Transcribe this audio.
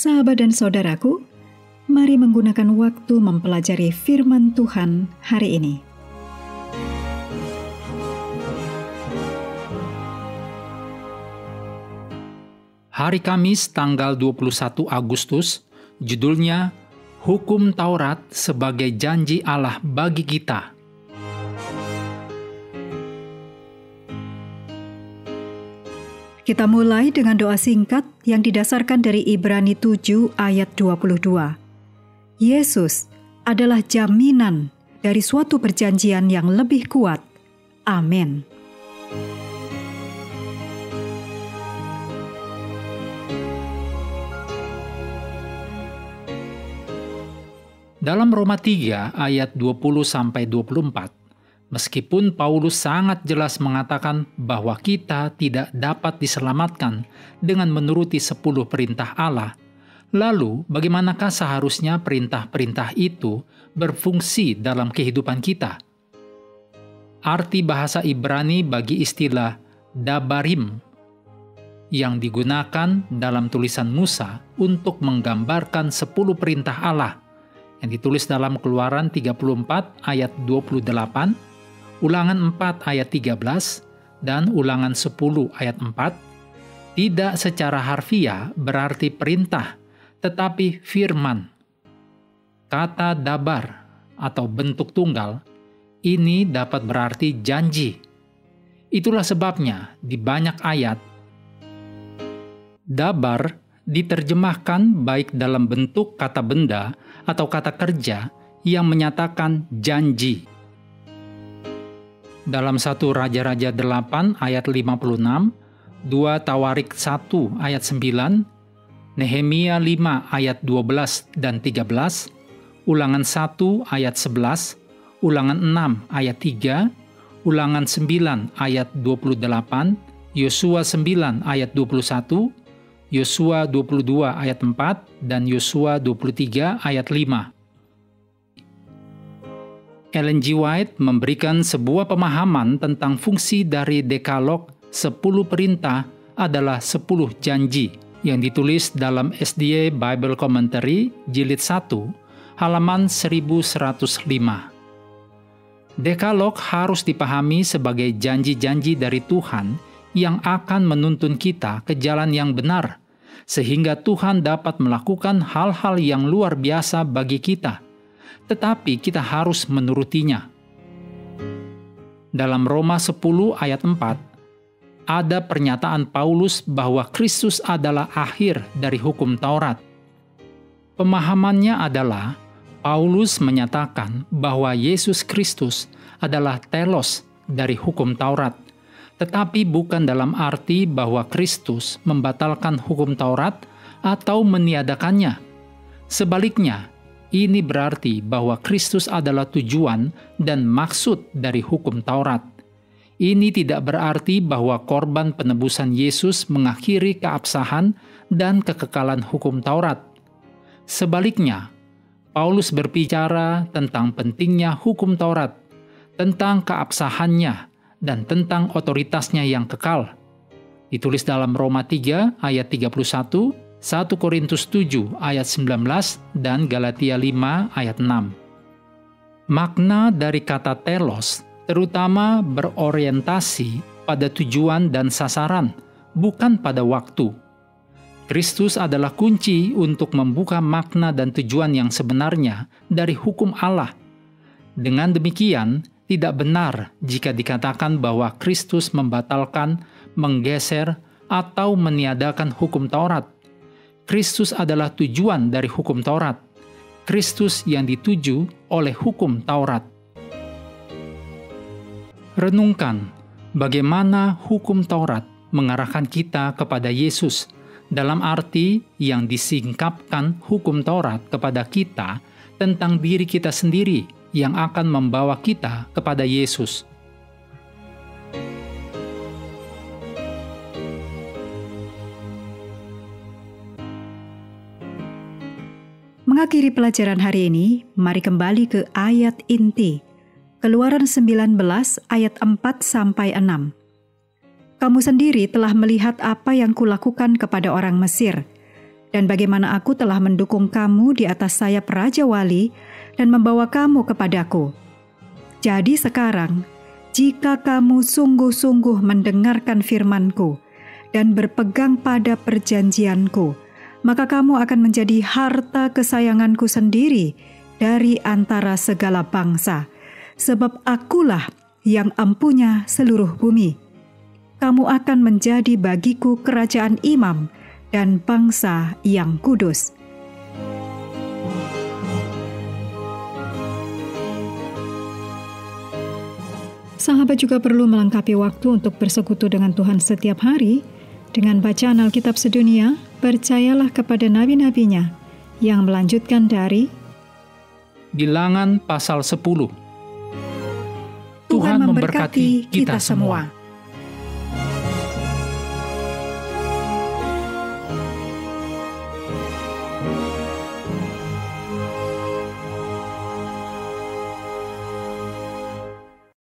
Sahabat dan saudaraku, mari menggunakan waktu mempelajari firman Tuhan hari ini. Hari Kamis tanggal 21 Agustus, judulnya Hukum Taurat sebagai Janji Allah bagi kita. Kita mulai dengan doa singkat yang didasarkan dari Ibrani 7 ayat 22. Yesus adalah jaminan dari suatu perjanjian yang lebih kuat. Amin. Dalam Roma 3 ayat 20-24, meskipun Paulus sangat jelas mengatakan bahwa kita tidak dapat diselamatkan dengan menuruti 10 perintah Allah, lalu bagaimanakah seharusnya perintah-perintah itu berfungsi dalam kehidupan kita? Arti bahasa Ibrani bagi istilah dabarim yang digunakan dalam tulisan Musa untuk menggambarkan 10 perintah Allah yang ditulis dalam Keluaran 34 ayat 28, Ulangan 4 ayat 13, dan Ulangan 10 ayat 4, tidak secara harfiah berarti perintah, tetapi firman. Kata dabar atau bentuk tunggal ini dapat berarti janji. Itulah sebabnya di banyak ayat, dabar diterjemahkan baik dalam bentuk kata benda atau kata kerja yang menyatakan janji. Dalam 1 Raja-Raja 8 ayat 56, 2 Tawarik 1 ayat 9, Nehemia 5 ayat 12 dan 13, Ulangan 1 ayat 11, Ulangan 6 ayat 3, Ulangan 9 ayat 28, Yosua 9 ayat 21, Yosua 22 ayat 4, dan Yosua 23 ayat 5. Ellen G. White memberikan sebuah pemahaman tentang fungsi dari Dekalog 10 perintah adalah 10 janji yang ditulis dalam SDA Bible Commentary Jilid 1 halaman 1105. Dekalog harus dipahami sebagai janji-janji dari Tuhan yang akan menuntun kita ke jalan yang benar sehingga Tuhan dapat melakukan hal-hal yang luar biasa bagi kita. Tetapi kita harus menurutinya. Dalam Roma 10 ayat 4, ada pernyataan Paulus bahwa Kristus adalah akhir dari hukum Taurat. Pemahamannya adalah, Paulus menyatakan bahwa Yesus Kristus adalah telos dari hukum Taurat, tetapi bukan dalam arti bahwa Kristus membatalkan hukum Taurat atau meniadakannya. Sebaliknya, ini berarti bahwa Kristus adalah tujuan dan maksud dari hukum Taurat. Ini tidak berarti bahwa korban penebusan Yesus mengakhiri keabsahan dan kekekalan hukum Taurat. Sebaliknya, Paulus berbicara tentang pentingnya hukum Taurat, tentang keabsahannya, dan tentang otoritasnya yang kekal. Ditulis dalam Roma 3 ayat 31, 1 Korintus 7 ayat 19, dan Galatia 5 ayat 6. Makna dari kata telos terutama berorientasi pada tujuan dan sasaran, bukan pada waktu. Kristus adalah kunci untuk membuka makna dan tujuan yang sebenarnya dari hukum Allah. Dengan demikian, tidak benar jika dikatakan bahwa Kristus membatalkan, menggeser, atau meniadakan hukum Taurat. Kristus adalah tujuan dari hukum Taurat. Kristus yang dituju oleh hukum Taurat. Renungkan bagaimana hukum Taurat mengarahkan kita kepada Yesus, dalam arti yang disingkapkan hukum Taurat kepada kita tentang diri kita sendiri yang akan membawa kita kepada Yesus. Mengakhiri pelajaran hari ini, mari kembali ke ayat inti. Keluaran 19 ayat 4-6. Kamu sendiri telah melihat apa yang kulakukan kepada orang Mesir, dan bagaimana aku telah mendukung kamu di atas sayap Raja Wali dan membawa kamu kepadaku. Jadi sekarang, jika kamu sungguh-sungguh mendengarkan firman-Ku dan berpegang pada perjanjian-Ku, maka kamu akan menjadi harta kesayangan-Ku sendiri dari antara segala bangsa, sebab Akulah yang empunya seluruh bumi. Kamu akan menjadi bagiku kerajaan imam dan bangsa yang kudus. Sahabat juga perlu melengkapi waktu untuk bersekutu dengan Tuhan setiap hari dengan bacaan Alkitab sedunia. Percayalah kepada nabi-nabinya yang melanjutkan dari Bilangan pasal 10. Tuhan memberkati kita semua.